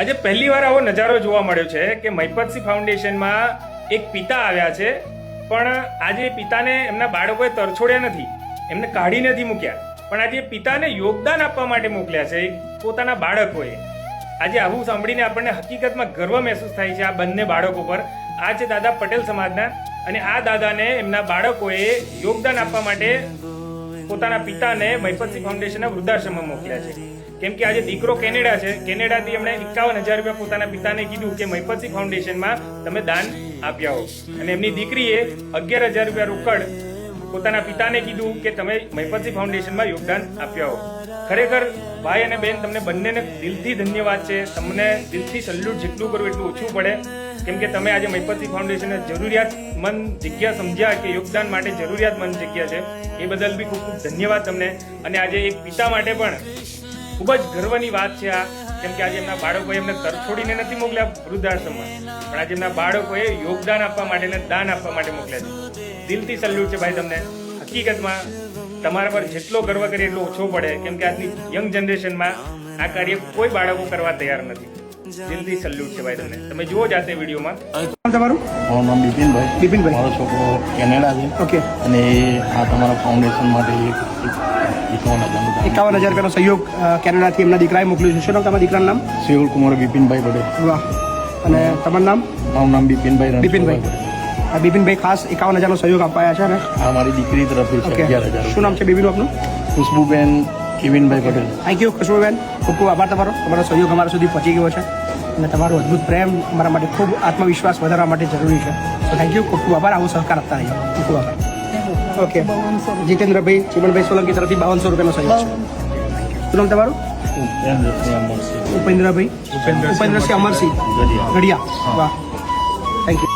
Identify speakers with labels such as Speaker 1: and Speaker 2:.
Speaker 1: આજે પહેલી વાર આવો નજારો જોવા મળ્યો છે કે મહિપતસિંહ ફાઉન્ડેશનમાં એક પિતા આવ્યા છે, પણ આજે પિતાને એમના બાળકોએ તરછોડ્યા નથી, એમને કાઢી નથી મૂક્યા, પણ આજે પિતાને યોગદાન આપવા માટે મોકલ્યા છે પોતાના બાળકોએ. આજે આવું સાંભળીને આપણને હકીકતમાં ગર્વ મહેસૂસ થાય છે આ બંને બાળકો પર. આ છે દાદા પટેલ સમાજના, અને આ દાદાને એમના બાળકોએ યોગદાન આપવા માટે પોતાના પિતાને મહિપતસિંહ ફાઉન્ડેશનના વૃદ્ધાશ્રમમાં મોકલ્યા છે. કેમ કે આજે દીકરો કેનેડા છે, કેનેડાથી એમણે 51,000 રૂપિયા પોતાના પિતાને કીધું કે મહિપતસિંહ ફાઉન્ડેશનમાં તમે દાન આપ્યા હો, અને એમની દીકરીએ 11,000 રૂપિયા રોકડ પોતાના પિતાને કીધું કે તમે મહિપતસિંહ ફાઉન્ડેશનમાં યોગદાન આપ્યા હો. ખરેખર ભાઈ અને બેન, તમને બંનેને દિલથી ધન્યવાદ છે. તમને દિલથી સલ્યુટ જેટલું કરું એટલું ઓછું પડે, કેમ કે તમે આજે મહિપતસિંહ ફાઉન્ડેશનને જરૂરિયાતમંદ જગ્યા સમજ્યા કે યોગદાન માટે જરૂરિયાતમંદ જગ્યા છે, એ બદલ બી ખૂબ ખૂબ ધન્યવાદ તમને. અને આજે એક પિતા માટે પણ ખૂબ જ ગર્વની વાત છે આ, કેમ કે આજે એમના બાળકોએ એમને તરછોડીને નથી મોકલ્યા વૃદ્ધાશ્રમમાં, પણ આજે એમના બાળકોએ યોગદાન આપવા માટે અને દાન આપવા માટે મોકલ્યા છે. દિલથી સલ્યુટ છે ભાઈ તમને. હકીકતમાં તમારા પર જેટલો ગર્વ કરીએ એટલો ઓછો પડે, કેમ કે આજની યંગ જનરેશનમાં આ કાર્ય કોઈ બાળકો કરવા તૈયાર નથી. દિલથી સલ્યુટ છે ભાઈ તમને. તમે જુઓ જાતે વિડીયોમાં.
Speaker 2: તમારું?
Speaker 3: મારું નામ બિપિનભાઈ.
Speaker 2: બિપિનભાઈ.
Speaker 3: મારો છોકરો કેનેડા છે.
Speaker 2: ઓકે.
Speaker 3: અને આ તમારા ફાઉન્ડેશન માટે 51,000
Speaker 2: રૂપિયાનો સહયોગ કેનેડાથી એમના દીકરાએ મોકલ્યું છે. શું નામ તમારા દીકરાનું નામ?
Speaker 3: શિવલ કુમાર બિપિનભાઈ પટેલ.
Speaker 2: વાહ. અને તમારું નામ?
Speaker 3: મારું નામ બિપિનભાઈ.
Speaker 2: બિપિનભાઈ. આ બિપિનભાઈ ખાસ 51,000નો સહયોગ અપાયા છે ને?
Speaker 3: આ મારી દીકરી તરફથી છે.
Speaker 2: ઓકે.
Speaker 3: 11,000.
Speaker 2: શું નામ છે બેબીનું આપનું?
Speaker 3: ખુશ્બુબેન કેવિનભાઈ પટેલ.
Speaker 2: થેન્ક યુ ખુશ્બુબેન, ખૂબ ખૂબ આભાર તમારો. તમારો સહયોગ અમારા સુધી પહોંચી ગયો છે, અને તમારો અદ્ભુત પ્રેમ અમારા માટે ખૂબ આત્મવિશ્વાસ વધારવા માટે જરૂરી છે. તો થેન્ક યુ, ખૂબ ખૂબ આભાર. આવો સહકાર આપતા રહીએ. ખૂબ ખૂબ આભાર. ઓકે. જીતેન્દ્રભાઈ ચિમનભાઈ સોલંકી તરફથી 5200 રૂપિયાનો સહયોગ છે. શું નામ તમારું? ઉપેન્દ્રભાઈ. ઉપેન્દ્રસિંહ અમરસિંહ ગઢિયા. વાહ, થેન્ક યુ.